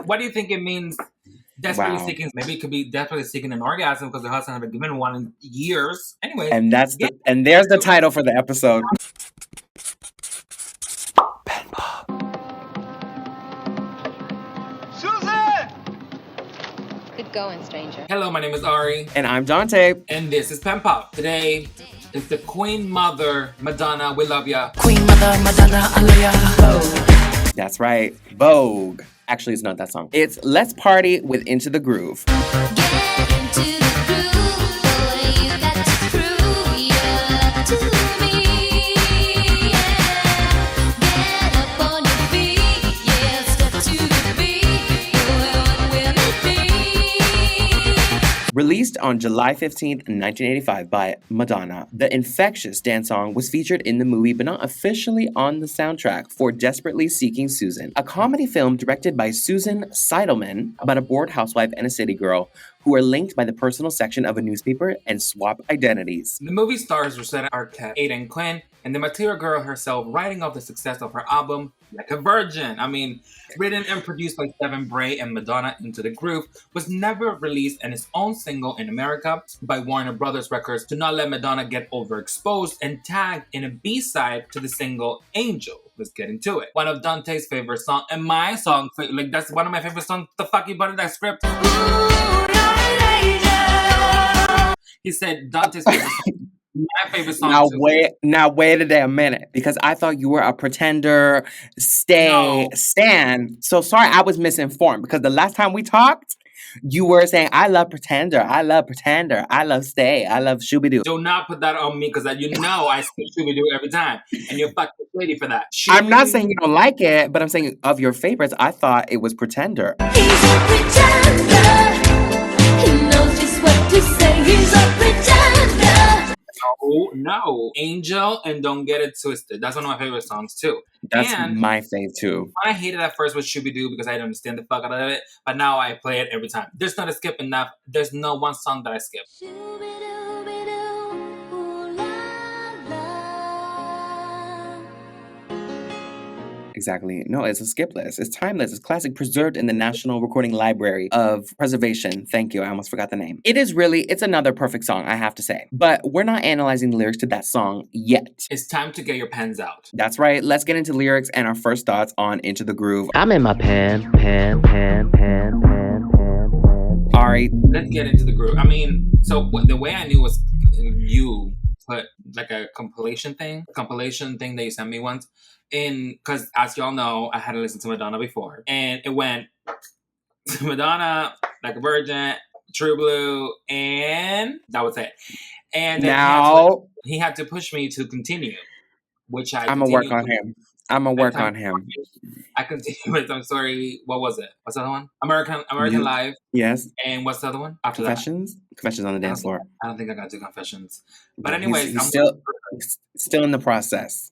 what do you think it means? Desperately Wow. seeking. Maybe it could be desperately seeking an orgasm because the husband haven't given one in years. Anyways, And and there's the title for the episode. PenPop. Susan! Good going, stranger. Hello, my name is Ary. And I'm Dante. And this is PenPop. Today is the Queen Mother, Madonna. We love ya. Queen Mother, Madonna, Vogue. That's right. Vogue. Actually, it's not that song. It's Let's Party with Into the Groove. Get into the groove, boy, you got to prove your love to me, yeah. Get up on your feet, yeah, step to the beat, boy, what will it be? Released on July 15th, 1985 by Madonna, the infectious dance song was featured in the movie but not officially on the soundtrack for Desperately Seeking Susan, a comedy film directed by Susan Seidelman about a bored housewife and a city girl who are linked by the personal section of a newspaper and swap identities. The movie stars Rosetta Arquette, Aidan Quinn, and the Material Girl herself writing off the success of her album, Like a Virgin. I mean, written and produced by Stephen Bray and Madonna, Into the Groove was never released and its own single in America by Warner Brothers Records to not let Madonna get overexposed and tagged in a B-side to the single Angel. Let's get into it. One of Dante's favorite songs, and my song, like that's one of my favorite songs. The fuck you put in that script? He said Dante's favorite song. My favorite song. Now wait a damn minute, because I thought you were a pretender, stan. So sorry, I was misinformed because the last time we talked, you were saying I love pretender, I love stay, I love Shooby-Doo. Do not put that on me because you know I say Shooby-Doo every time, and you're fucking lady for that. I'm not saying you don't like it, but I'm saying of your favorites, I thought it was pretender. He's a pretender. He knows just what to say. He's a pretender. No. Angel and Don't Get It Twisted. That's one of my favorite songs too. That's and my fave too. I hated at first with Shooby-Doo because I didn't understand the fuck out of it, but now I play it every time. There's not a skip enough. There's no one song that I skip. Shoo-be-doo-be-doo, ooh la la. Exactly. No, it's a skip list. It's timeless. It's classic, preserved in the National Recording Library of Preservation. Thank you. I almost forgot the name. It's another perfect song, I have to say. But we're not analyzing the lyrics to that song yet. It's time to get your pens out. That's right. Let's get into lyrics and our first thoughts on Into the Groove. I'm in my pen. Ari. Let's get into the groove. I mean, so the way I knew was you put like a compilation thing that you sent me once. Because as y'all know, I had to listen to Madonna before. And it went Madonna, Like a Virgin, True Blue, and that was it. And then now he had to push me to continue, which I'm going to work on him. I continue with, I'm sorry, what was it? What's the other one? American Life. Yes. And what's the other one? After Confessions? that? Confessions on the Dance Floor. I don't think I got to Confessions. But anyways, he's still in the process.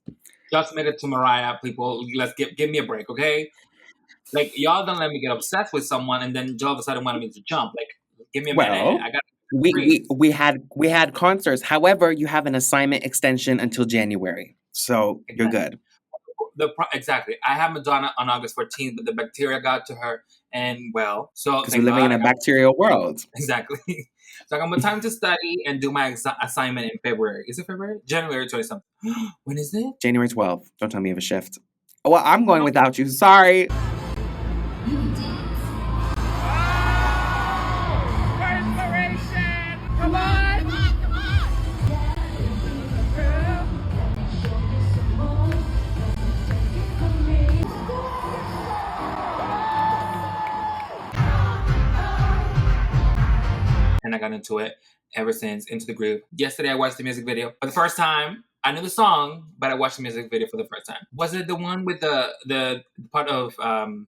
Just made it to Mariah, people. Let's give me a break, okay? Like, y'all don't let me get obsessed with someone and then all of a sudden wanted me to jump. Like, give me a minute. I got we had concerts. However, you have an assignment extension until January, so You're good. Exactly. I had Madonna on August 14th, but the bacteria got to her, and so because we're living in a bacterial world. Exactly. So I got more time to study and do my assignment in February. Is it February? January 20-something. When is it? January 12th. Don't tell me you have a shift. Well, I'm going without you. Sorry. Come on! And I got into it ever since, Into the Groove. Yesterday I watched the music video for the first time. I knew the song, but I watched the music video for the first time. Was it the one with the part of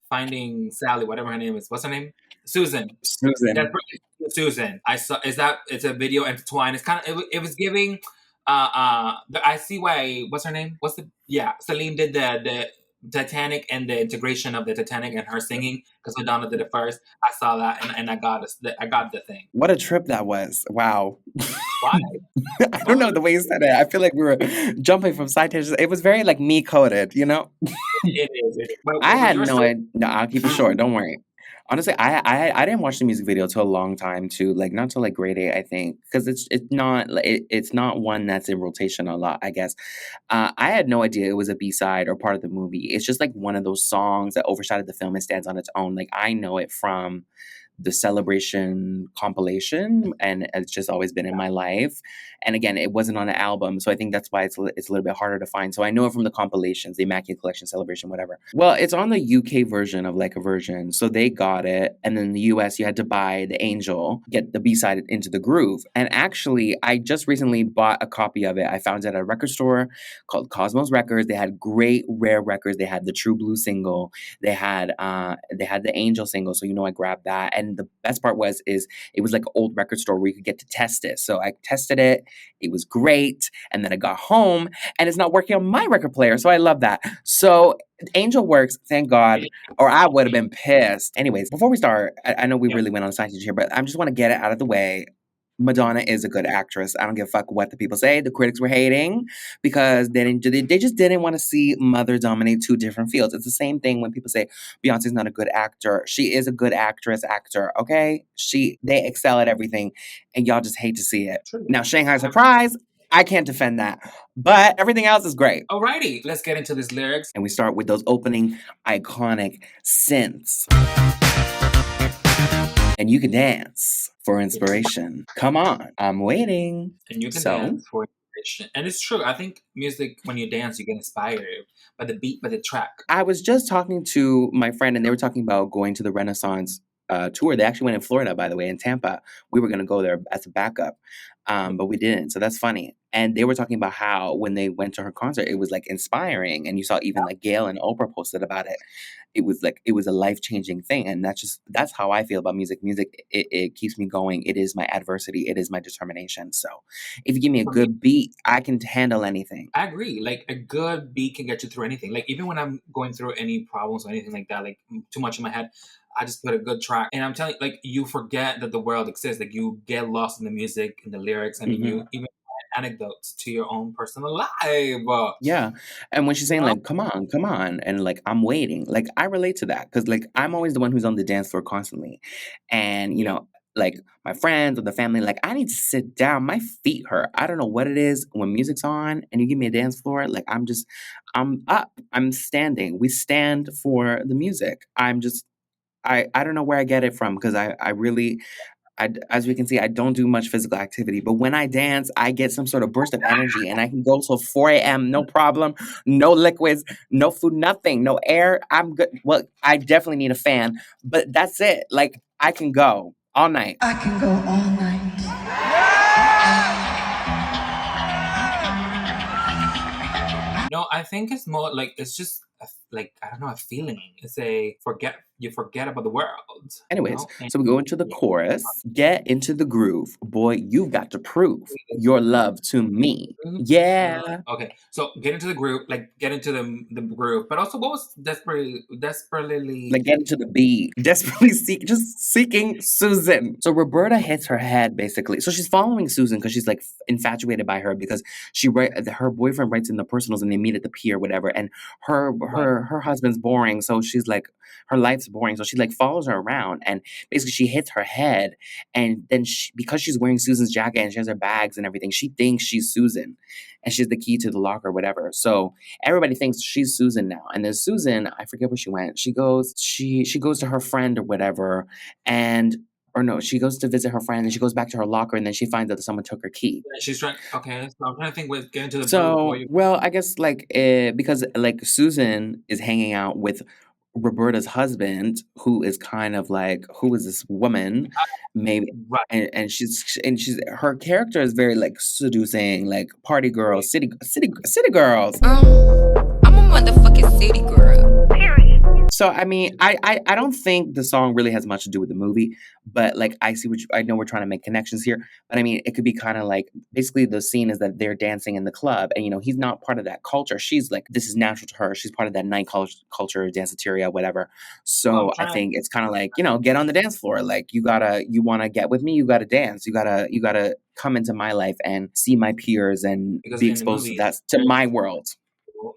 Finding Sally, whatever her name is? What's her name? Susan. Susan. I saw. It's a video intertwined. It's kind of. It was giving. I see why. What's her name? Celine did the Titanic and the integration of the Titanic and her singing, because Madonna did it first. I saw that and I got the thing. What a trip that was. Wow. Why? I don't know the way you said it. I feel like we were jumping from side tangents. It was very like me coded, you know? It is. But I had you're no still- idea. No, I'll keep it short. Don't worry. Honestly, I didn't watch the music video till a long time too, like not till like grade 8, I think, because it's not one that's in rotation a lot, I guess. I had no idea it was a B-side or part of the movie. It's just like one of those songs that overshadowed the film and stands on its own. Like I know it from the Celebration compilation, and it's just always been in my life. And again, it wasn't on an album, so I think that's why it's a little bit harder to find. So I know it from the compilations, the Immaculate Collection, Celebration, whatever. Well, it's on the UK version of Like a Virgin, so they got it. And then in the US, you had to buy the Angel, get the B-side Into the Groove. And actually, I just recently bought a copy of it. I found it at a record store called Cosmos Records. They had great rare records. They had the True Blue single. They had the Angel single, so I grabbed that. And the best part is it was like an old record store where you could get to test it. So I tested it. It was great. And then I got home and it's not working on my record player. So I love that. So Angel works, thank God, or I would have been pissed. Anyways, before we start, I know we really went on a side here, but I just want to get it out of the way. Madonna is a good actress. I don't give a fuck what the people say. The critics were hating because they just didn't want to see Mother dominate two different fields. It's the same thing when people say Beyonce's not a good actor. She is a good actor, okay? They excel at everything, and y'all just hate to see it. True. Now, Shanghai Surprise, I can't defend that, but everything else is great. Alrighty, let's get into these lyrics. And we start with those opening iconic synths. And you can dance for inspiration. Come on, I'm waiting. And you can dance for inspiration. And it's true. I think music, when you dance, you get inspired by the beat, by the track. I was just talking to my friend, and they were talking about going to the Renaissance tour. They actually went in Florida, by the way, in Tampa. We were going to go there as a backup, but we didn't. So that's funny. And they were talking about how when they went to her concert, it was like inspiring. And you saw even like Gail and Oprah posted about it. It was a life-changing thing. And that's how I feel about music. Music, it keeps me going. It is my adversity. It is my determination. So if you give me a good beat, I can handle anything. I agree. Like a good beat can get you through anything. Like even when I'm going through any problems or anything like that, like too much in my head, I just put a good track. And I'm telling you, like you forget that the world exists. Like you get lost in the music and the lyrics. I mean, you even anecdotes to your own personal life. Yeah. And when she's saying like, come on, and like, I'm waiting, like I relate to that because like I'm always the one who's on the dance floor constantly. And, like my friends or the family, like I need to sit down. My feet hurt. I don't know what it is when music's on and you give me a dance floor. Like I'm up. I'm standing. We stand for the music. I don't know where I get it from because as we can see, I don't do much physical activity, but when I dance, I get some sort of burst of energy and I can go till 4 a.m. No problem. No liquids, no food, nothing, no air. I'm good. Well, I definitely need a fan, but that's it. Like I can go all night. I can go all night. No, I think it's more like it's just like I don't know, a feeling. It's you forget about the world. Anyways, so we go into the chorus. Get into the groove, boy. You've got to prove your love to me. Yeah. Okay, so get into the groove, like get into the groove. But also, what was desperately like get into the beat, desperately seeking Susan. So Roberta hits her head basically. So she's following Susan because she's like infatuated by her because her boyfriend writes in the personals and they meet at the pier, whatever. And her husband's boring, so she's like her life's boring, so she like follows her around and basically she hits her head. And then because she's wearing Susan's jacket and she has her bags and everything, she thinks she's Susan and she's the key to the locker or whatever. So everybody thinks she's Susan now. And then Susan, I forget where she went. She goes to her friend or whatever, she goes to visit her friend and she goes back to her locker and then she finds out that someone took her key. She's trying. Okay, so I'm trying to think. Get into the. So well, I guess like because like Susan is hanging out with Roberta's husband, who is kind of like, who is this woman? Maybe, right. and she's her character is very like seducing, like party girls, city girls. I'm a motherfucking city girl. So I mean, I don't think the song really has much to do with the movie, but like I see what I know we're trying to make connections here, but I mean, it could be kind of like basically the scene is that they're dancing in the club, and he's not part of that culture. She's like this is natural to her. She's part of that night culture, danceteria, whatever. Well, I'm So I trying think it's kind of like get on the dance floor. Like you want to get with me, you got to dance. You gotta come into my life and see my peers and because be in the exposed to movie that to my world.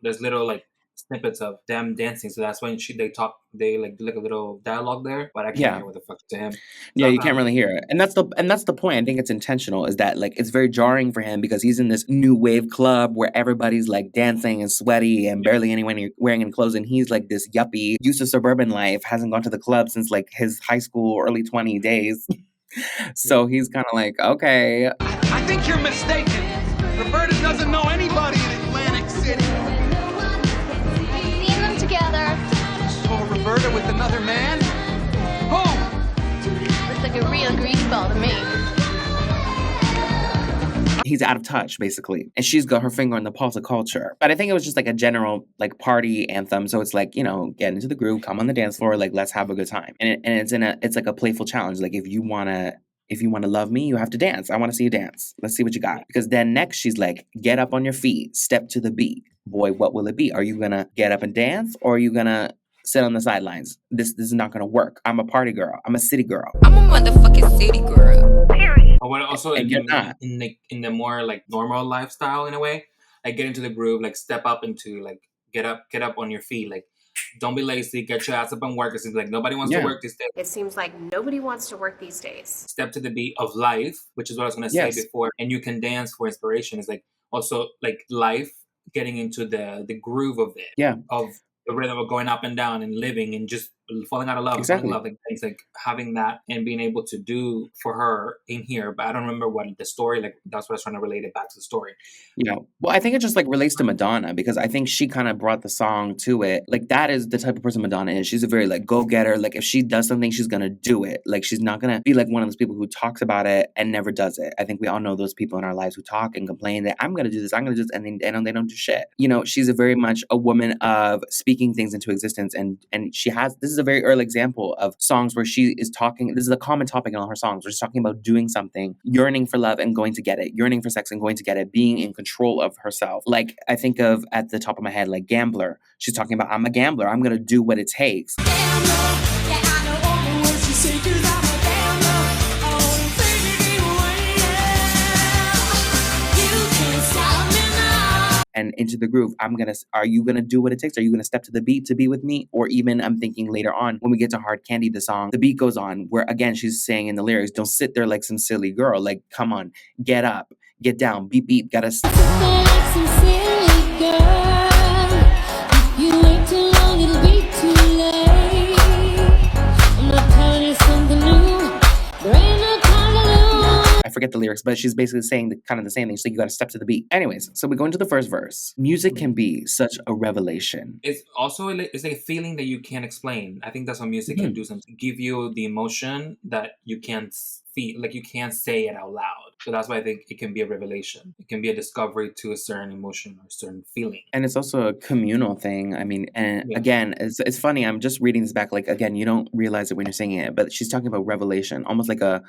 there's little like snippets of them dancing, so that's when they talk. They like do like a little dialogue there, but I can't Yeah. hear what the fuck to him. Yeah, So you can't I'm really hear it. And that's the point. I think it's intentional is that like it's very jarring for him because he's in this new wave club where everybody's like dancing and sweaty and barely anyone wearing any clothes, and he's like this yuppie, used to suburban life, hasn't gone to the club since like his high school early 20 days. So he's kind of like, okay. I think you're mistaken. Roberta doesn't know anybody in Atlantic City. I've seen them together. Saw Roberta with another man? Who? Looks like a real greaseball to me. He's out of touch, basically. And she's got her finger on the pulse of culture. But I think it was just like a general like party anthem. So it's like, get into the groove, come on the dance floor, like let's have a good time. And it's like a playful challenge. Like if you wanna love me, you have to dance. I want to see you dance. Let's see what you got. Because then next she's like, get up on your feet, step to the beat. Boy, what will it be? Are you gonna get up and dance, or are you gonna sit on the sidelines? This is not gonna work. I'm a party girl. I'm a city girl. I'm a motherfucking city girl. I would also And you're not. in the more like normal lifestyle in a way, like get into the groove, like step up into like get up on your feet, like don't be lazy, get your ass up and work. It seems like nobody wants to Yeah. work these days. It seems like nobody wants to work these days. Step to the beat of life, which is what I was gonna say Yes. before, and you can dance for inspiration. It's like also like life getting into the groove of it. Yeah. Of the rhythm of going up and down and living and just falling out of love. Exactly. Falling in love. Like, it's like having that and being able to do for her in here. But I don't remember what the story, like that's what I was trying to relate it back to the story. Well, I think it just like relates to Madonna because I think she kind of brought the song to it. Like that is the type of person Madonna is. She's a very like go-getter. Like if she does something, she's gonna do it. Like she's not gonna be like one of those people who talks about it and never does it. I think we all know those people in our lives who talk and complain that I'm gonna do this, I'm gonna do this, and then they don't do shit. She's a very much a woman of speaking things into existence, and she has this is a very early example of songs where she is talking. This is a common topic in all her songs where she's talking about doing something, yearning for love and going to get it, yearning for sex and going to get it, being in control of herself. Like I think of at the top of my head, like Gambler. She's talking about I'm a gambler. I'm gonna do what it takes. And into the groove, are you gonna do what it takes? Are you gonna step to the beat to be with me? Or even I'm thinking later on when we get to Hard Candy, the song, the beat goes on where again she's saying in the lyrics, don't sit there like some silly girl. Like, come on, get up, get down, beep beep, gotta I forget the lyrics, but she's basically saying kind of the same thing. She's like, you got to step to the beat. Anyways, so we go into the first verse. Music can be such a revelation. It's also it's a feeling that you can't explain. I think that's what music can do, something give you the emotion that you can't feel, like you can't say it out loud. So that's why I think it can be a revelation. It can be a discovery to a certain emotion or a certain feeling. And it's also a communal thing. I mean, and again, it's funny. I'm just reading this back. Like, again, you don't realize it when you're singing it, but she's talking about revelation, almost like a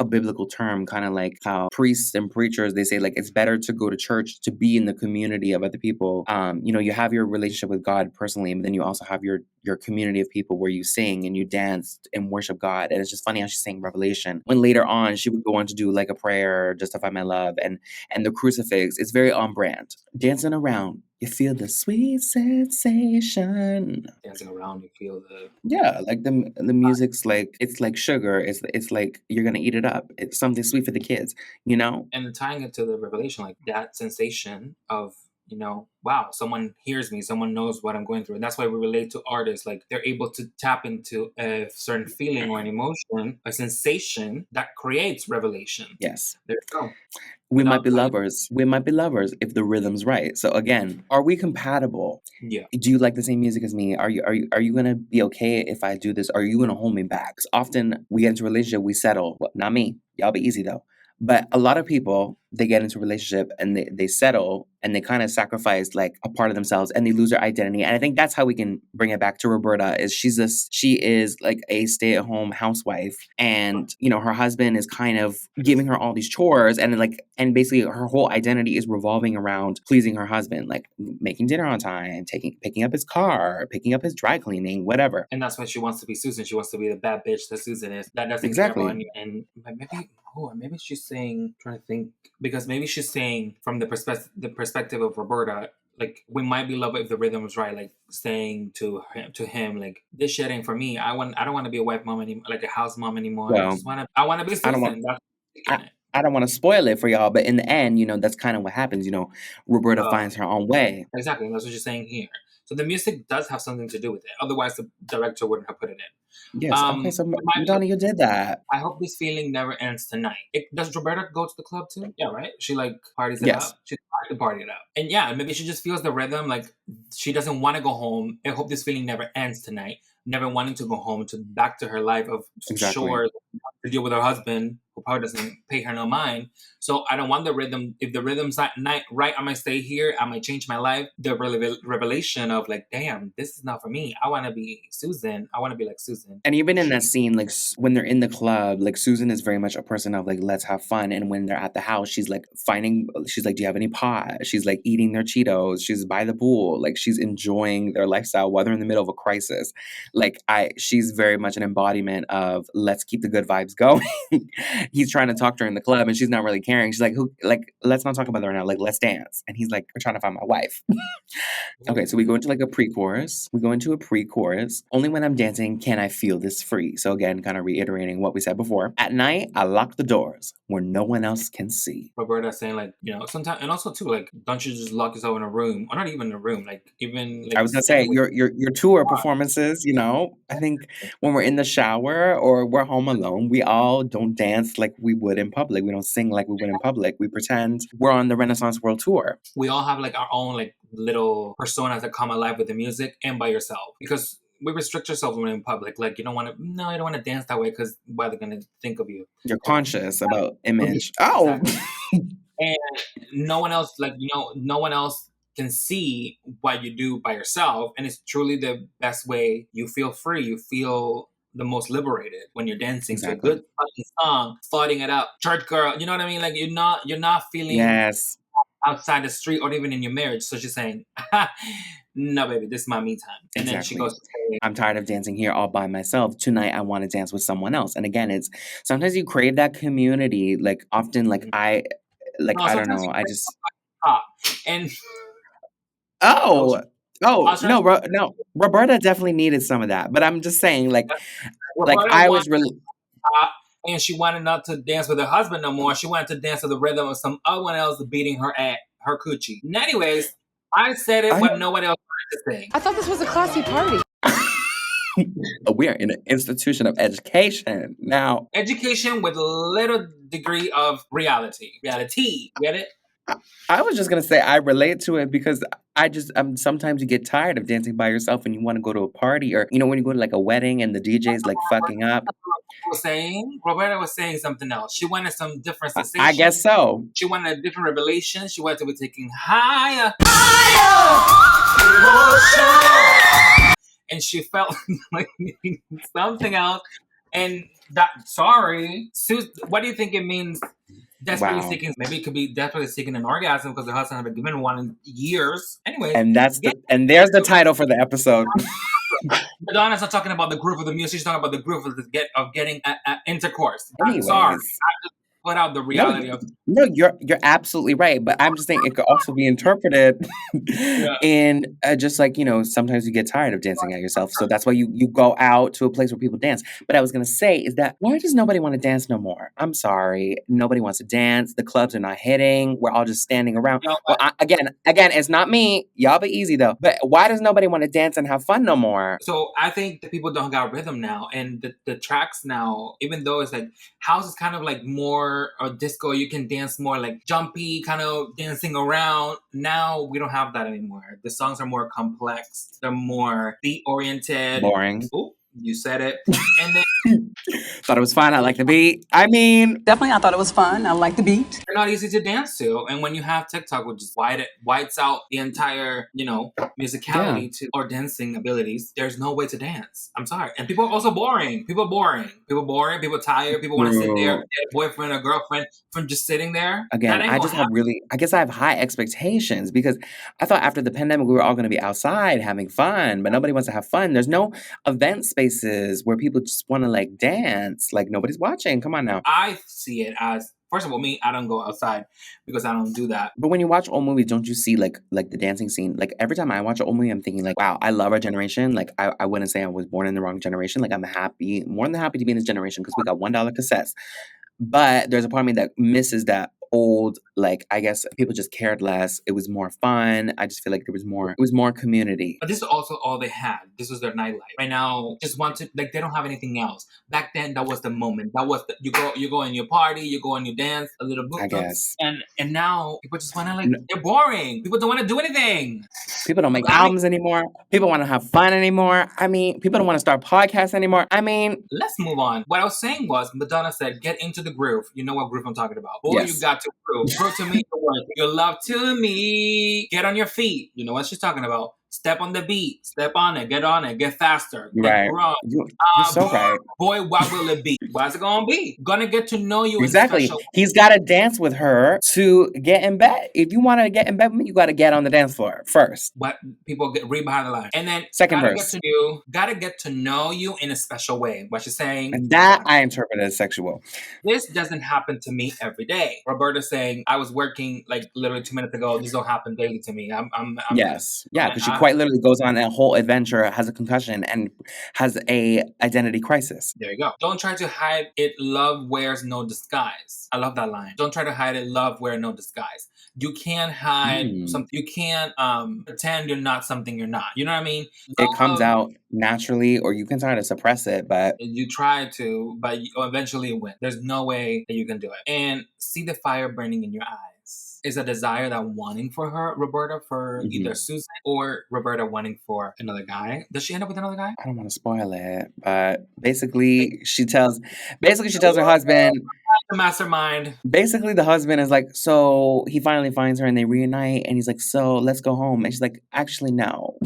biblical term, kind of like how priests and preachers, they say like, it's better to go to church to be in the community of other people. You have your relationship with God personally, but then you also have your community of people where you sing and you dance and worship God. And it's just funny how she's saying revelation when later on she would go on to do like a prayer, justify my love, and the crucifix. It's very on brand. Dancing around, you feel the sweet sensation. Dancing around, you feel the like the music's like it's like sugar. It's like you're gonna eat it up. It's something sweet for the kids, And tying it to the revelation, like that sensation of wow, someone hears me, someone knows what I'm going through. And that's why we relate to artists. Like they're able to tap into a certain feeling or an emotion, a sensation that creates revelation. Yes. There you go. We might be lovers. We might be lovers if the rhythm's right. So again, are we compatible? Yeah. Do you like the same music as me? Are you gonna be okay if I do this? Are you gonna hold me back? Because often we get into a relationship, we settle. Well, not me. Y'all be easy though. But a lot of people, they get into a relationship and they settle and they kind of sacrifice like a part of themselves and they lose their identity. And I think that's how we can bring it back to Roberta is she is like a stay-at-home housewife and her husband is kind of giving her all these chores and basically her whole identity is revolving around pleasing her husband, like making dinner on time, picking up his car, picking up his dry cleaning, whatever. And that's why she wants to be Susan. She wants to be the bad bitch that Susan is. That doesn't Exactly. care about anyone. And maybe she's saying, trying to think, because maybe she's saying from the perspective of Roberta, like we might be love if the rhythm was right, like saying to him, like this shit ain't for me. I don't want to be a wife mom anymore, like a house mom anymore. Well, I want to be Susan. I don't want to spoil it for y'all, but in the end, that's kind of what happens. Roberta finds her own way. Exactly, that's what you're saying here. So the music does have something to do with it. Otherwise, the director wouldn't have put it in. Yes. Okay. So Madonna, you did that. I hope this feeling never ends tonight. Does Roberta go to the club too? Yeah, right. She like parties it up. She likes to party it up. And yeah, maybe she just feels the rhythm. Like she doesn't want to go home. I hope this feeling never ends tonight. Never wanting to go home back to her life of chores to deal with her husband who probably doesn't pay her no mind. So I don't want the rhythm. If the rhythm's not right, I might stay here. I might change my life. The revelation of like, damn, this is not for me. I want to be Susan. I want to be like Susan. And even in that scene, like when they're in the club, like Susan is very much a person of like, let's have fun. And when they're at the house, she's like, do you have any pot? She's like eating their Cheetos. She's by the pool. Like she's enjoying their lifestyle while they're in the middle of a crisis. Like she's very much an embodiment of let's keep the good vibes going. He's trying to talk to her in the club and she's not really caring. She's like, let's not talk about that right now. Like, let's dance. And he's like, we're trying to find my wife. Okay, so we go into like a pre-chorus. Only when I'm dancing can I feel this free. So again, kind of reiterating what we said before. At night, I lock the doors where no one else can see. Roberta saying like, sometimes, and also too, like, don't you just lock yourself in a room, or not even a room, like even. Like, I was gonna say your tour performances. I think when we're in the shower or we're home alone, we all don't dance like we would in public. We don't sing like we would in public. We pretend we're on the Renaissance World Tour. We all have like our own like little personas that come alive with the music and by yourself, because we restrict ourselves when in public. Like you don't want to dance that way because what they're gonna think of you. You're conscious about image. Oh, and no one else, no one else can see what you do by yourself, and it's truly the best way. You feel free. You feel the most liberated when you're dancing to a good fucking song, floating it up, church girl. You know what I mean? Like you're not feeling outside the street or even in your marriage. So she's saying, no, baby, this is my me time. And then she goes, I'm tired of dancing here all by myself. Tonight, I want to dance with someone else. And again, it's sometimes you crave that community. Like often, like I don't know. I just. And. No, Roberta definitely needed some of that. But I'm just saying, like I was really. And she wanted not to dance with her husband no more. She wanted to dance to the rhythm of some other one else beating her at her coochie. And anyways, I said it, but nobody else wanted to say. I thought this was a classy party. We are in an institution of education now. Education with a little degree of reality. Reality. Get it? I was just going to say I relate to it because sometimes you get tired of dancing by yourself and you want to go to a party or, when you go to like a wedding and the DJ's like fucking up. Roberta was saying something else. She wanted some different sensation. I guess so. She wanted a different revelation. She wanted to be taken higher. And she felt like something else. And what do you think it means? Desperately seeking, maybe it could be desperately seeking an orgasm because the husband haven't given one in years. Anyway, and there's the title for the episode. Madonna's not talking about the groove of the music; she's talking about the groove of getting intercourse. Anyways. I'm sorry, I just put out the reality of. No, you're absolutely right, but I'm just saying it could also be interpreted in just like sometimes you get tired of dancing at yourself, so that's why you go out to a place where people dance. But I was gonna say is that why does nobody want to dance no more? I'm sorry, nobody wants to dance. The clubs are not hitting. We're all just standing around. Well, again, it's not me. Y'all be easy though. But why does nobody want to dance and have fun no more? So I think that people don't got rhythm now, and the tracks now, even though it's like house is kind of like more or disco, you can dance more like jumpy, kind of dancing around. Now we don't have that anymore. The songs are more complex. They're more beat oriented. Boring. Ooh, You said it. And then Thought it was fun. I like the beat. I mean, Definitely, I thought it was fun. I like the beat. they're not easy to dance to. And when you have TikTok, which just whites out the entire, musicality to or dancing abilities, there's no way to dance. I'm sorry. And people are also boring. People boring. People tired. People want to sit there, get a boyfriend or girlfriend from just sitting there. again, I guess I have high expectations because I thought after the pandemic we were all going to be outside having fun, but nobody wants to have fun. There's no event spaces where people just want to like dance. Like nobody's watching. Come on now. I see it as, first of all, me, I don't go outside because I don't do that. But when you watch old movies, don't you see like the dancing scene? Like every time I watch an old movie, I'm thinking like, wow, I love our generation. Like I wouldn't say I was born in the wrong generation. Like I'm more than happy to be in this generation because we got $1 cassettes. But there's a part of me that misses that old, like, I guess people just cared less. It was more fun. I just feel like it was more community. But this is also all they had. This was their nightlife. Right now, just want to, like, they don't have anything else. Back then, that was the moment. That was you go and you party, you go and you dance, a little bit. I guess. And now, people just want to, like, they're boring. People don't want to do anything. People don't make albums anymore. People want to have fun anymore. I mean, people don't want to start podcasts anymore. I mean, let's move on. What I was saying was, Madonna said, get into the groove. You know what groove I'm talking about. Boy, yes. You got to groove. Groove to me the word. Your love to me. Get on your feet. You know what she's talking about. Step on the beat. Step on it. Get on it. Get faster. Get right. Wrong. You're so right. Boy, what will it be? What's it going to be? Gonna get to know you. Exactly. He's got to dance with her to get in bed. If you want to get in bed with me, you got to get on the dance floor first. But people read behind the line. And then second verse. Gotta get to know you in a special way. What she's saying. And that I interpret as sexual. This doesn't happen to me every day. Roberta's saying, I was working like literally 2 minutes ago. This don't happen daily to me. Yes. Yeah, because she quite literally goes on a whole adventure, has a concussion, and has a identity crisis. There you go. Don't try to hide it. Love wears no disguise. I love that line. Don't try to hide it. Love wears no disguise. You can't hide something. You can't pretend you're not something you're not. You know what I mean? It comes out naturally, or you can try to suppress it, but you try to, but eventually it wins. There's no way that you can do it. And see the fire burning in your eyes. Is a desire that wanting for her, Roberta, for either Susan or Roberta wanting for another guy. Does she end up with another guy? I don't want to spoil it, but basically she tells her husband. The mastermind. Basically, the husband is like, so he finally finds her and they reunite, and he's like, so let's go home. And she's like, actually, no.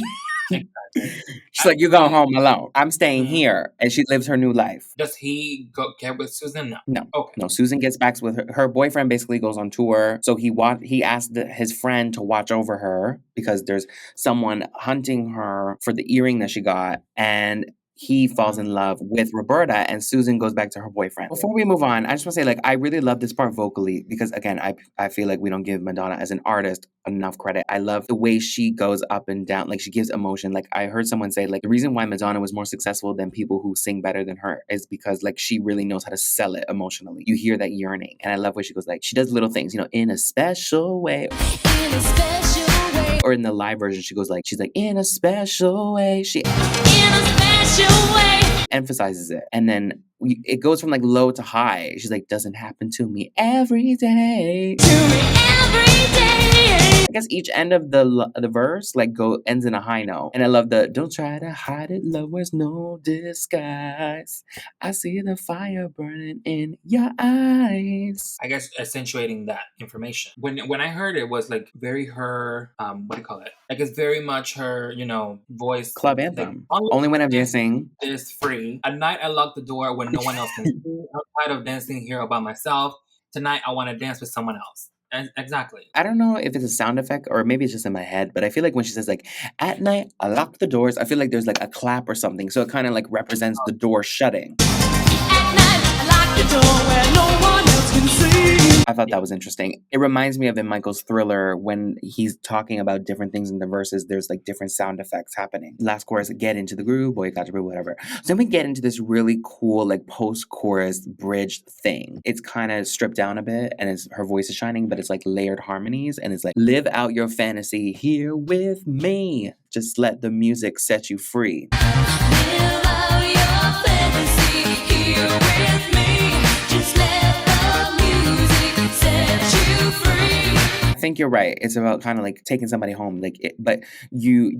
She's like, you're going home alone. I'm staying here. And she lives her new life. Does he get with Susan? No. No. Okay. No, Susan gets back with her boyfriend, basically goes on tour. So he asked his friend to watch over her because there's someone hunting her for the earring that she got. And he falls in love with Roberta, and Susan goes back to her boyfriend. Before we move on, I just want to say, like, I really love this part vocally because, again, I feel like we don't give Madonna as an artist enough credit. I love the way she goes up and down. Like, she gives emotion. Like, I heard someone say, like, the reason why Madonna was more successful than people who sing better than her is because, like, she really knows how to sell it emotionally. You hear that yearning. And I love where she goes, like, she does little things, in a special way. In a special way. Or in the live version, she's like, in a special way. She In a special way. emphasizes it. And then it goes from like low to high. She's like, doesn't happen to me every day. To me every day. I guess each end of the verse ends in a high note. And I love the don't try to hide it, love wears no disguise. I see the fire burning in your eyes. I guess accentuating that information. When I heard it was like very her what do you call it? Like it's very much her, voice. Club anthem. Only when I'm dancing is free. At night I lock the door when no one else can see. I'm tired of dancing here all by myself. Tonight I want to dance with someone else. Exactly. I don't know if it's a sound effect or maybe it's just in my head, but I feel like when she says like, at night, I lock the doors, I feel like there's like a clap or something. So it kind of like represents the door shutting. At night, I lock the door where no one else can see. I thought that was interesting. It reminds me of in Michael's Thriller when he's talking about different things in the verses, there's like different sound effects happening. Last chorus, get into the groove, boy, got to groove, whatever. So then we get into this really cool like post-chorus bridge thing. It's kind of stripped down a bit and her voice is shining, but it's like layered harmonies and it's like, live out your fantasy here with me. Just let the music set you free. Live out your fantasy here with me. Just let the music set you free. I think you're right. It's about kind of like taking somebody home. But you're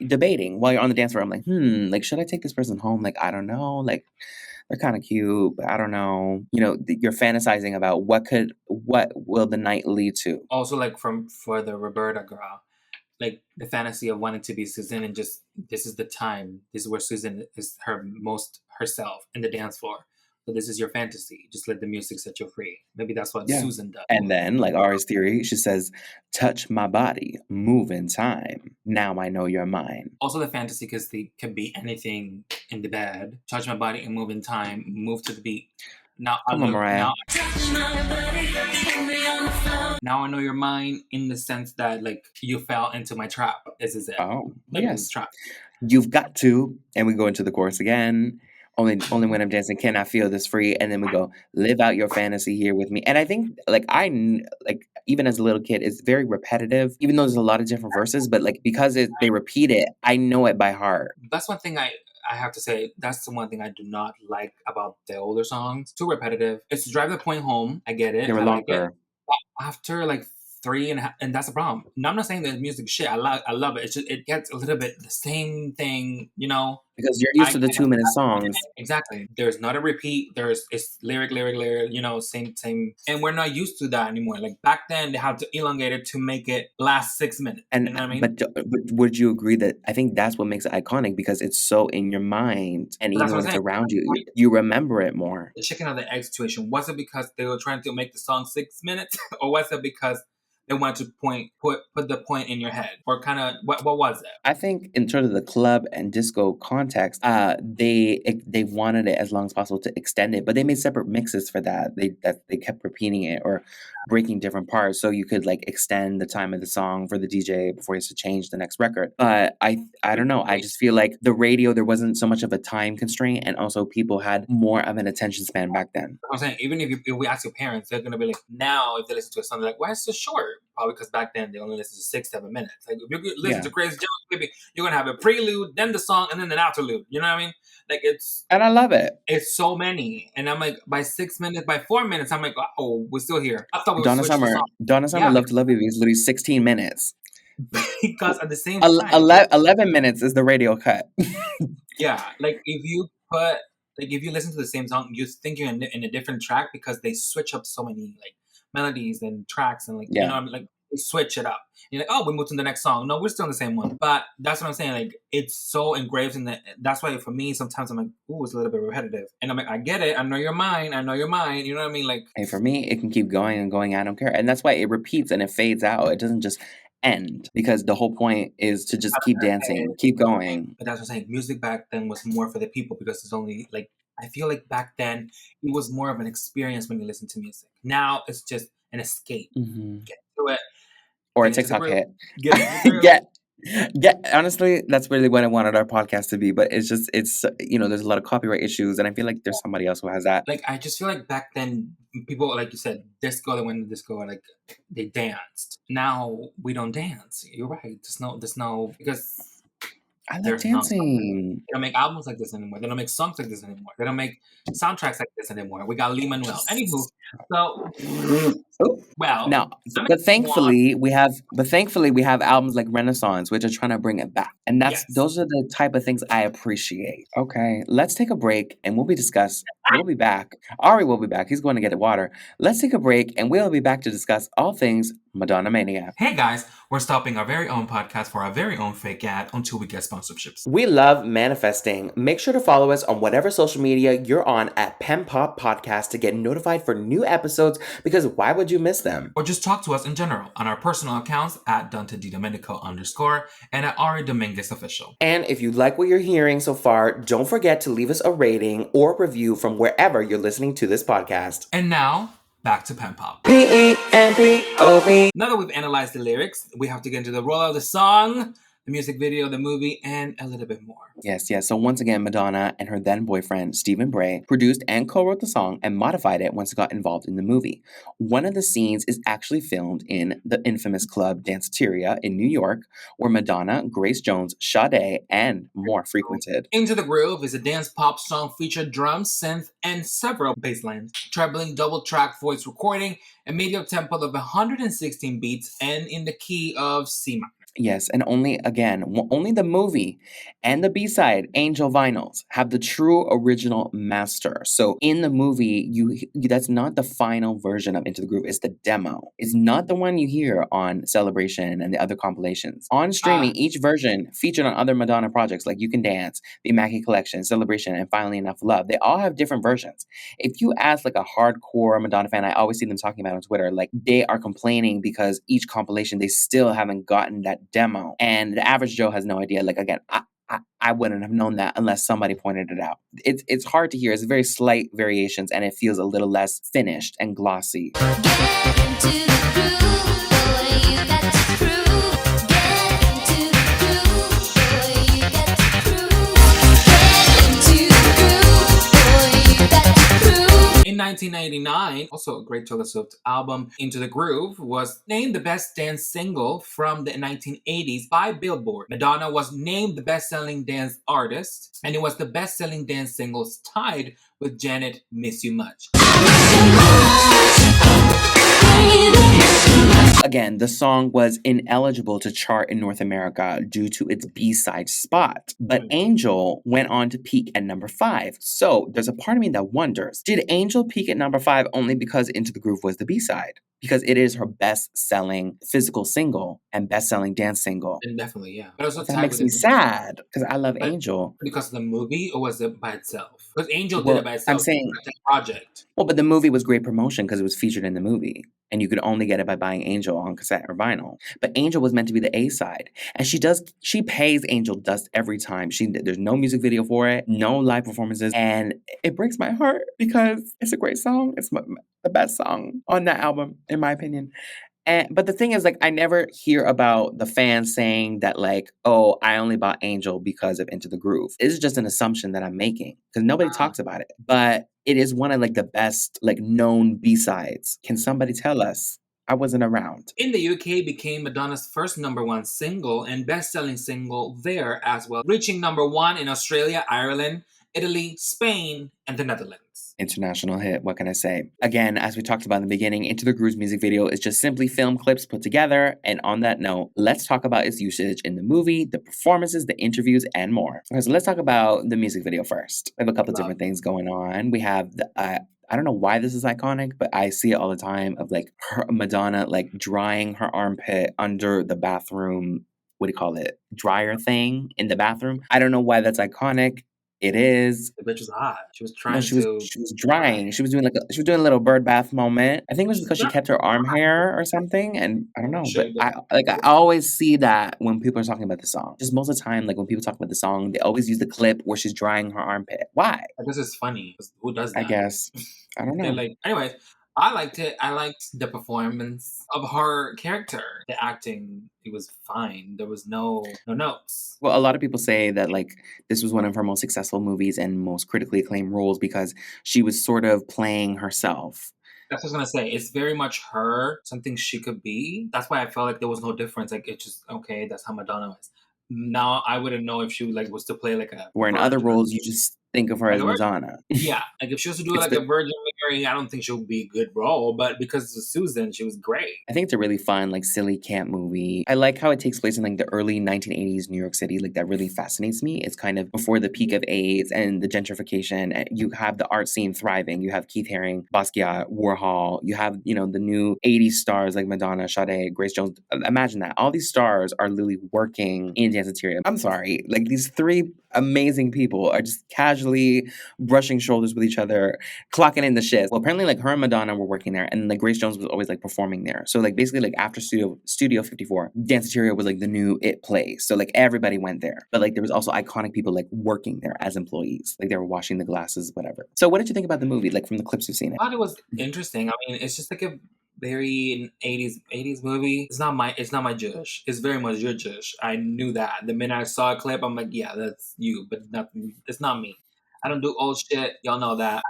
debating while you're on the dance floor. I'm like, like, should I take this person home? Like, I don't know. Like, they're kind of cute, but I don't know. You're fantasizing about what will the night lead to. Also, like for the Roberta girl, like the fantasy of wanting to be Susan and just this is the time. This is where Susan is her most herself in the dance floor. So this is your fantasy. Just let the music set you free. Maybe that's what Susan does. And then, like Ary's theory, she says, touch my body, move in time. Now I know you're mine. Also the fantasy because they can be anything in the bed. Touch my body and move in time. Move to the beat. Now Come on, Mariah. Now I know you're mine in the sense that like you fell into my trap. This is it. Oh, like, yes. Trap. You've got to, and we go into the chorus again. Only when I'm dancing can I feel this free, and then we go live out your fantasy here with me. And I think even as a little kid, it's very repetitive. Even though there's a lot of different verses, but like because they repeat it, I know it by heart. That's one thing I have to say. That's the one thing I do not like about the older songs. Too repetitive. It's to drive the point home. I get it. They were longer. But after like 3.5, and that's a problem. Now, I'm not saying that music shit. I love it. It's just it gets a little bit the same thing, Because you're used to the 2-minute songs. Exactly. There's not a repeat. It's lyric, same. And we're not used to that anymore. Like back then, they had to elongate it to make it last 6 minutes. And you know what I mean? but would you agree that I think that's what makes it iconic because it's so in your mind, and even when it's around you, you remember it more. The chicken or the egg situation. Was it because they were trying to make the song 6 minutes, or was it because they wanted to put the point in your head, or kind of what was it? I think in terms of the club and disco context, they wanted it as long as possible to extend it, but they made separate mixes for that. They kept repeating it or breaking different parts so you could like extend the time of the song for the DJ before he has to change the next record. But I don't know. I just feel like the radio there wasn't so much of a time constraint, and also people had more of an attention span back then. I'm saying even if we ask your parents, they're gonna be like, now if they listen to a song, they're like, why is it so short? Probably because back then they only listened to 6-7 minutes. Like if you listen to Crazy Jones, maybe you're gonna have a prelude, then the song, and then an interlude. You know what I mean? Like and I love it. It's so many, and I'm like, by 6 minutes, by 4 minutes, I'm like, oh, we're still here. I thought we Donna were Summer, Love to Love You is literally 16 minutes. Because at the same time, 11 minutes is the radio cut. Yeah, like if you listen to the same song, you think you're in a different track because they switch up so many like melodies and tracks and like like they switch it up. You're like, oh, we moved to the next song. No, we're still in the same one. But that's what I'm saying. Like it's so engraved in that's why for me sometimes I'm like, ooh, it's a little bit repetitive. And I'm like, I get it. I know you're mine. You know what I mean? Like, hey, for me, it can keep going and going. I don't care. And that's why it repeats and it fades out. It doesn't just end because the whole point is to just keep dancing, keep going. But that's what I'm saying. Music back then was more for the people because it's only like, I feel like back then it was more of an experience when you listen to music. Now it's just an escape. Mm-hmm. Get to it. Or a TikTok hit. Get honestly, that's really what I wanted our podcast to be. But it's there's a lot of copyright issues, and I feel like there's somebody else who has that. Like I just feel like back then people, like you said, disco, they went to disco, like they danced. Now we don't dance. You're right. There's no because I love dancing. They don't make albums like this anymore. They don't make songs like this anymore. They don't make soundtracks like this anymore. We got Lin-Manuel. Anywho, so well now, but thankfully we have albums like Renaissance, which are trying to bring it back, and those are the type of things I appreciate. Okay, let's take a break, and we'll be back. Ary will be back. He's going to get the water. Let's take a break, and we'll be back to discuss all things Madonna Mania. Hey guys, we're stopping our very own podcast for our very own fake ad until we get sponsorships. We love manifesting. Make sure to follow us on whatever social media you're on at PenPop Podcast to get notified for new episodes, because why would you miss them? Or just talk to us in general on our personal accounts at DanteDidomenico_ and at Ary Dominguez Official. And if you like what you're hearing so far, don't forget to leave us a rating or review from wherever you're listening to this podcast. And now, back to PenPop. PenPop. Now that we've analyzed the lyrics, we have to get into the rollout of the song. the music video, the movie, and a little bit more. Yes. So once again, Madonna and her then boyfriend, Stephen Bray, produced and co-wrote the song and modified it once it got involved in the movie. One of the scenes is actually filmed in the infamous club Danceteria in New York, where Madonna, Grace Jones, Sade, and more frequented. Into the Groove is a dance pop song featuring drums, synth, and several bass lines, trebling double-track voice recording, a medium tempo of 116 beats, and in the key of C minor. Yes, and only the movie and the B-side, Angel Vinyls, have the true original master. So in the movie, that's not the final version of Into the Groove, it's the demo. It's not the one you hear on Celebration and the other compilations. On streaming, each version featured on other Madonna projects like You Can Dance, The Immaculate Collection, Celebration, and Finally Enough Love. They all have different versions. If you ask like a hardcore Madonna fan, I always see them talking about on Twitter, like they are complaining because each compilation, they still haven't gotten that demo, and the average Joe has no idea. Like again, I wouldn't have known that unless somebody pointed it out. It's hard to hear. It's very slight variations, and it feels a little less finished and glossy. Get into the groove, boy, you got to prove. Get into the groove, boy, you got to prove. Get into the groove, boy, you got to prove. In 1999, also a great Taylor Swift album, Into the Groove, was named the best dance single from the 1980s by Billboard. Madonna was named the best-selling dance artist, and it was the best-selling dance singles tied with Janet, Miss You Much. Again, the song was ineligible to chart in North America due to its B-side spot, but Angel went on to peak at number 5. So there's a part of me that wonders, did Angel peak at number 5 only because Into the Groove was the B-side? Because it is her best-selling physical single and best-selling dance single. And definitely, yeah. But also That makes me sad because I love Angel. Because of the movie, or was it by itself? Because Angel did it by itself. I'm saying, that project. Well, but the movie was great promotion because it was featured in the movie, and you could only get it by buying Angel on cassette or vinyl. But Angel was meant to be the A side, and she pays Angel dust every time. There's no music video for it, no live performances, and it breaks my heart because it's a great song. It's the best song on that album, in my opinion. But the thing is, like, I never hear about the fans saying that, like, oh, I only bought Angel because of Into the Groove. This is just an assumption that I'm making because nobody talks about it. But it is one of, like, the best, like, known B-sides. Can somebody tell us? I wasn't around. In the UK, became Madonna's first #1 single and best-selling single there as well, reaching #1 in Australia, Ireland, Italy, Spain, and the Netherlands. International hit, what can I say? Again, as we talked about in the beginning, Into the Groove's music video is just simply film clips put together. And on that note, let's talk about its usage in the movie, the performances, the interviews, and more. Okay, so let's talk about the music video first. We have a couple different things going on. We have the I don't know why this is iconic, but I see it all the time of like Madonna like drying her armpit under the bathroom, what do you call it? Dryer thing in the bathroom. I don't know why that's iconic. It is. The bitch was hot. She was trying No, she was drying. She was doing a little bird bath moment. I think it was because she kept her arm hair or something, and I don't know. But I always see that when people are talking about the song. Just most of the time, like when people talk about the song, they always use the clip where she's drying her armpit. Why? This is funny. Who does that? I guess. I don't know. Anyways, I liked it. I liked the performance of her character. The acting, it was fine. There was no notes. Well, a lot of people say that like this was one of her most successful movies and most critically acclaimed roles because she was sort of playing herself. That's what I was gonna say. It's very much her, something she could be. That's why I felt like there was no difference. Like it's just okay. That's how Madonna is. Now I wouldn't know if she like was to play like a. Where in other roles you just think of her as Madonna. Yeah, like if she was to do like a Virgin Mary, I don't think she would be a good role. But because of Susan, she was great. I think it's a really fun, like silly camp movie. I like how it takes place in like the early 1980s New York City. Like that really fascinates me. It's kind of before the peak of AIDS and the gentrification. You have the art scene thriving. You have Keith Haring, Basquiat, Warhol. You have the new 80s stars like Madonna, Sade, Grace Jones. Imagine that. All these stars are literally working in Danceteria. I'm sorry, like these three amazing people are just casually brushing shoulders with each other, clocking in the shifts. Well, apparently like her and Madonna were working there, and like Grace Jones was always like performing there. So like basically like after Studio 54, Danceteria was like the new it place. So like everybody went there. But like there was also iconic people like working there as employees. Like they were washing the glasses, whatever. So what did you think about the movie, like from the clips you've seen it? I thought it was interesting. I mean, it's just like very 80s movie. It's not my Jewish. It's very much your Jewish. I knew that. The minute I saw a clip, I'm like, yeah, that's you, but nothing. It's not me. I don't do old shit. Y'all know that.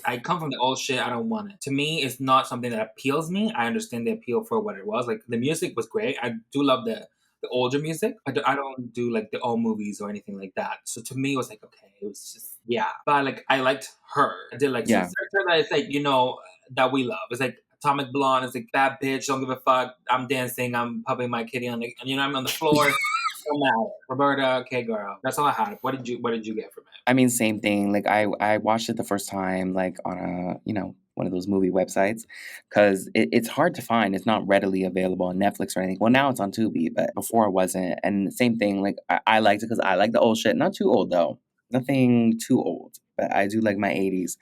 I come from the old shit. I don't want it. To me, it's not something that appeals me. I understand the appeal for what it was. Like the music was great. I do love the older music. I don't do like the old movies or anything like that. So to me, it was like, okay, it was just, yeah. But like, I liked her. I did like some Yeah. character that is like, that we love. It's like Atomic Blonde. It's like that bitch. Don't give a fuck. I'm dancing. I'm pumping my kitty on I'm on the floor. Don't matter. Roberta, okay, girl. That's all I had. What did you get from it? I mean, same thing. Like I watched it the first time, like on a, one of those movie websites, because it's hard to find. It's not readily available on Netflix or anything. Well, now it's on Tubi, but before it wasn't. And same thing, like I liked it because I like the old shit. Not too old though. Nothing too old. But I do like my 80s.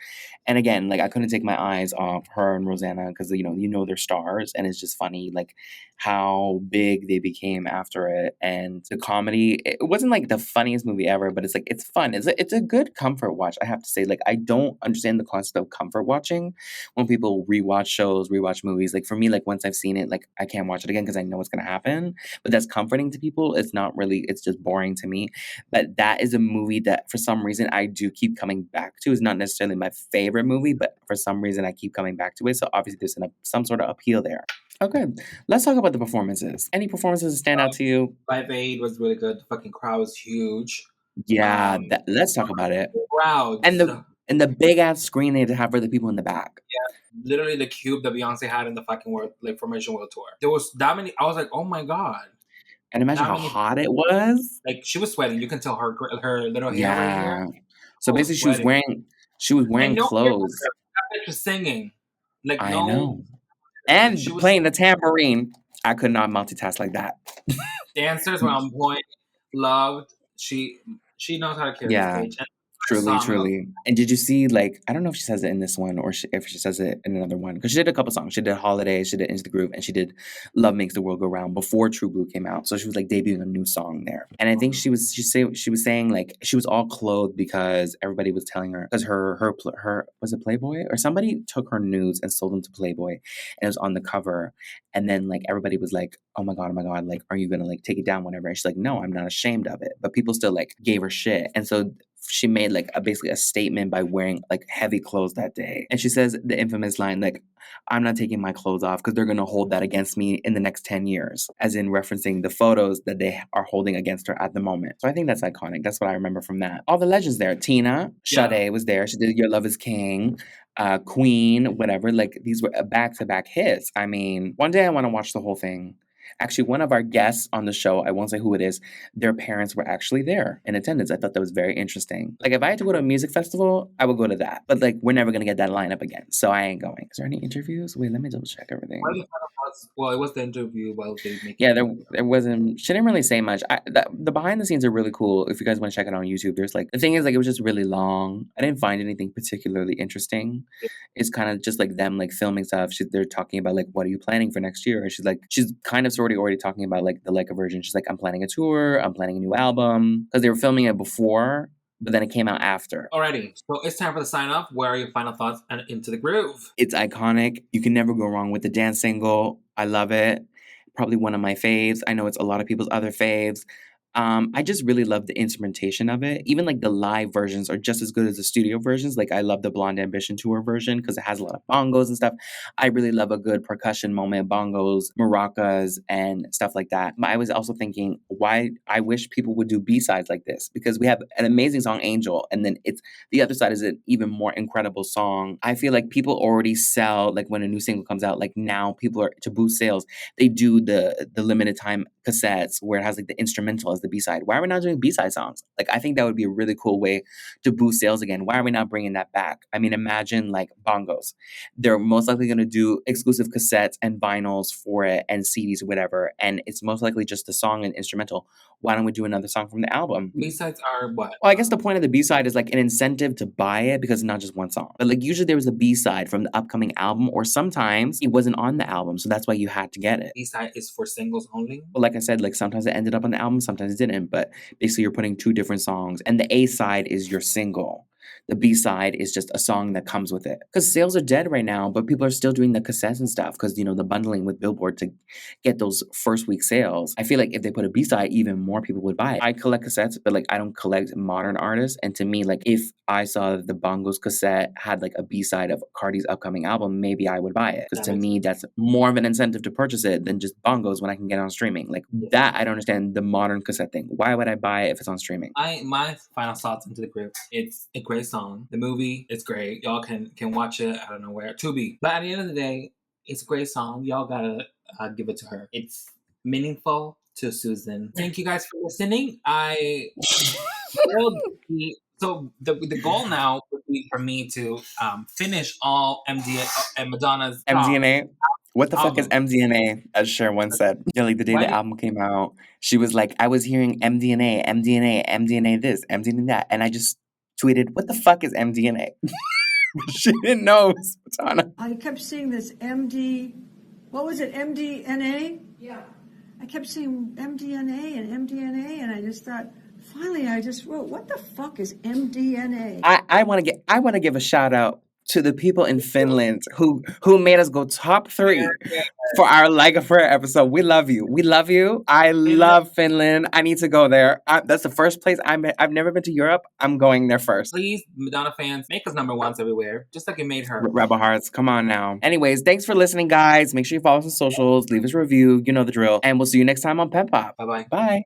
And again, like I couldn't take my eyes off her and Rosanna because they're stars, and it's just funny like how big they became after it. And the comedy, it wasn't like the funniest movie ever, but it's like it's fun. It's a good comfort watch, I have to say. Like I don't understand the concept of comfort watching when people rewatch shows, rewatch movies. Like for me, like once I've seen it, like I can't watch it again because I know what's gonna happen. But that's comforting to people. It's not really, it's just boring to me. But that is a movie that for some reason I do keep coming back to. It's not necessarily my favorite movie, but for some reason I keep coming back to it. So obviously there's some sort of appeal there. Okay, let's talk about the performances. Any performances that stand out to you? Live Aid was really good. The fucking crowd was huge. Yeah, let's talk about it. Crowds. And the big ass screen they had to have for the people in the back. Yeah, literally the cube that Beyonce had in the fucking world, like Formation World Tour. There was that many. I was like, oh my god. And imagine how hot it was. Like she was sweating. You can tell her little hair right here. So basically, she was wearing clothes. That bitch was singing. Like I know. And she was playing the tambourine. I could not multitask like that. Dancers were on point. Loved. She knows how to carry the stage. And Truly. And did you see, like, I don't know if she says it in this one or if she says it in another one, because she did a couple songs. She did Holiday, she did Into the Groove, and she did Love Makes the World Go Round before True Blue came out. So she was like debuting a new song there. And I think she was saying like she was all clothed because everybody was telling her, because her was it Playboy or somebody took her nudes and sold them to Playboy, and it was on the cover. And then like everybody was like, oh my god, like, are you gonna like take it down, whatever? And she's like, no, I'm not ashamed of it. But people still like gave her shit. And so she made like basically a statement by wearing like heavy clothes that day. And she says the infamous line, like, I'm not taking my clothes off because they're going to hold that against me in the next 10 years, as in referencing the photos that they are holding against her at the moment. So I think that's iconic. That's what I remember from that. All the legends there. Tina, Sade was there. She did Your Love is King, Queen, whatever. Like these were back-to-back hits. I mean, one day I want to watch the whole thing. Actually, one of our guests on the show, I won't say who it is, their parents were actually there in attendance. I thought that was very interesting. Like, if I had to go to a music festival, I would go to that. But, like, we're never going to get that lineup again. So I ain't going. Is there any interviews? Wait, let me double check everything. Well, it was the interview while they make Yeah, there wasn't, she didn't really say much. The behind the scenes are really cool. If you guys want to check it out on YouTube, there's like, the thing is, like, it was just really long. I didn't find anything particularly interesting. It's kind of just like them, like, filming stuff. They're talking about, like, what are you planning for next year? And she's kind of already talking about like the Like a Virgin. She's like, I'm planning a tour, I'm planning a new album, because they were filming it before, but then it came out after. Alrighty, so it's time for the sign off. Where are your final thoughts and Into the Groove? It's iconic. You can never go wrong with the dance single. I love it. Probably one of my faves. I know it's a lot of people's other faves. I just really love the instrumentation of it. Even like the live versions are just as good as the studio versions. Like I love the Blonde Ambition tour version because it has a lot of bongos and stuff. I really love a good percussion moment, bongos, maracas, and stuff like that. I was also thinking why I wish people would do B-sides like this, because we have an amazing song, Angel, and then it's the other side is an even more incredible song. I feel like people already sell, like when a new single comes out, like now people are, to boost sales, they do the limited time cassettes where it has like the instrumental as the B-side. Why are we not doing B-side songs? Like, I think that would be a really cool way to boost sales again. Why are we not bringing that back? I mean, imagine like bongos. They're most likely going to do exclusive cassettes and vinyls for it and CDs or whatever. And it's most likely just the song and instrumental. Why don't we do another song from the album? B-sides are what? Well, I guess the point of the B-side is like an incentive to buy it because it's not just one song. But like usually there was a B-side from the upcoming album, or sometimes it wasn't on the album. So that's why you had to get it. B-side is for singles only? Well, like I said, like sometimes it ended up on the album, sometimes it didn't. But basically you're putting two different songs, and the A-side is your single. the B-side is just a song that comes with it. Because sales are dead right now, but people are still doing the cassettes and stuff because, you know, the bundling with Billboard to get those first week sales. I feel like if they put a B-side, even more people would buy it. I collect cassettes, but like I don't collect modern artists. And to me, like if I saw the Bongos cassette had like a B-side of Cardi's upcoming album, maybe I would buy it. Because to me, that's more of an incentive to purchase it than just Bongos when I can get it on streaming. Like that, I don't understand the modern cassette thing. Why would I buy it if it's on streaming? My final thoughts into the group. It's a great song. The movie, it's great. Y'all can watch it. I don't know where. Tubi. But at the end of the day, it's a great song. Y'all gotta give it to her. It's meaningful to Susan. Thank you guys for listening. So the goal now would be for me to finish all MDA and Madonna's MDNA? What the fuck is album. MDNA? As Cher once said. Yeah, like the day Why the do- album came out, she was like, I was hearing MDNA, MDNA, MDNA this, MDNA that. And I just tweeted, what the fuck is MDNA? She didn't know it was Madonna. I kept seeing this what was it, MDNA? Yeah. I kept seeing MDNA and MDNA, and I just thought, finally, I just wrote, what the fuck is MDNA? I want to give a shout out to the people in Finland who made us go top 3 for our Like a Prayer episode. We love you. We love you. I love Finland. I need to go there. That's the first place I've never been to Europe. I'm going there first. Please, Madonna fans, make us number ones everywhere, just like it made her. Rebel Hearts, come on now. Anyways, thanks for listening, guys. Make sure you follow us on socials, leave us a review. You know the drill. And we'll see you next time on PenPop. Bye-bye. Bye.